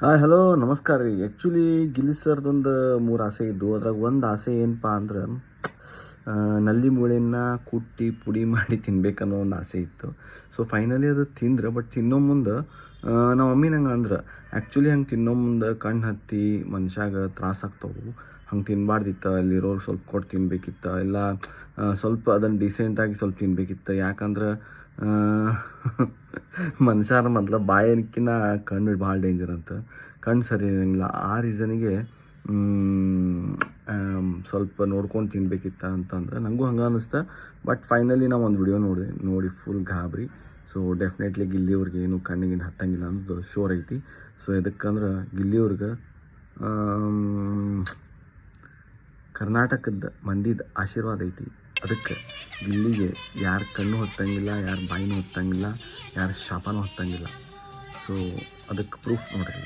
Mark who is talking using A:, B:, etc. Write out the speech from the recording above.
A: Hi hello ನಮಸ್ಕಾರ ರೀ. Actually Gilli ಸರ್ದೊಂದು 3 ಆಸೆ ಇದ್ದು. ಅದ್ರಾಗ ಒಂದು ಆಸೆ ಏನಪ್ಪ ಅಂದ್ರೆ ನಲ್ಲಿ ಮೂಳೆನ ಕುಟ್ಟಿ ಪುಡಿ ಮಾಡಿ ತಿನ್ಬೇಕನ್ನೋ ಒಂದು ಆಸೆ ಇತ್ತು. ಸೊ ಫೈನಲಿ ಅದು ತಿಂದ್ರೆ, ಬಟ್ ತಿನ್ನೋ ಮುಂದೆ ನಮ್ಮ ಮಮ್ಮಿ ನಂಗೆ ಅಂದ್ರೆ ಆ್ಯಕ್ಚುಲಿ ಹಂಗೆ ತಿನ್ನೋ ಮುಂದೆ ಕಣ್ಣು ಹತ್ತಿ ಮನುಷ್ಯಾಗ ತ್ರಾಸ ಆಗ್ತಾವೆ. ಹಂಗೆ ತಿನ್ನಬಾರ್ದಿತ್ತ, ಅಲ್ಲಿರೋರು ಸ್ವಲ್ಪ ಕೊಟ್ಟು ತಿನ್ಬೇಕಿತ್ತ, ಇಲ್ಲ ಸ್ವಲ್ಪ ಅದನ್ನು ಡಿಸೆಂಟಾಗಿ ಸ್ವಲ್ಪ ತಿನ್ಬೇಕಿತ್ತು. ಯಾಕಂದ್ರೆ ಮನುಷ್ಯರ ಮೊದಲು ಬಾಯನ್ಕಿನ್ನ ಕಣ್ಣು ಭಾಳ ಡೇಂಜರ್ ಅಂತ, ಕಣ್ಣು ಸರಿ ಇರೋಂಗಿಲ್ಲ. ಆ ರೀಸನಿಗೆ ಸ್ವಲ್ಪ ನೋಡ್ಕೊಂಡು ತಿನ್ಬೇಕಿತ್ತ ಅಂತಂದ್ರೆ ನನಗೂ ಹಂಗೆ ಅನ್ನಿಸ್ತಾ. ಬಟ್ ಫೈನಲಿ ನಾವು ಒಂದು ವಿಡಿಯೋ ನೋಡಿ ಫುಲ್ ಗಾಬರಿ. ಸೊ ಡೆಫಿನೆಟ್ಲಿ ಗಿಲ್ಲಿಯವ್ರಿಗೆ ಏನು ಕಣ್ಣಿಗೆ ಹತ್ತಂಗಿಲ್ಲ ಅನ್ನೋದು ಶೋರ್ ಐತಿ. ಸೊ ಎದಕ್ಕಂದ್ರೆ ಗಿಲ್ಲಿಯವ್ರಿಗೆ ಕರ್ನಾಟಕದ ಮಂದಿದ ಆಶೀರ್ವಾದ ಐತಿ. ಅದಕ್ಕೆ ಗಿಲ್ಲಿಗೆ ಯಾರು ಕಣ್ಣು ಹೊತ್ತಂಗಿಲ್ಲ, ಯಾರು ಬಾಯಿನೂ ಹೊತ್ತಂಗಿಲ್ಲ, ಯಾರು ಶಾಪನೂ ಹೊತ್ತಂಗಿಲ್ಲ. ಸೊ ಅದಕ್ಕೆ ಪ್ರೂಫ್ ನೋಡ್ರಿ.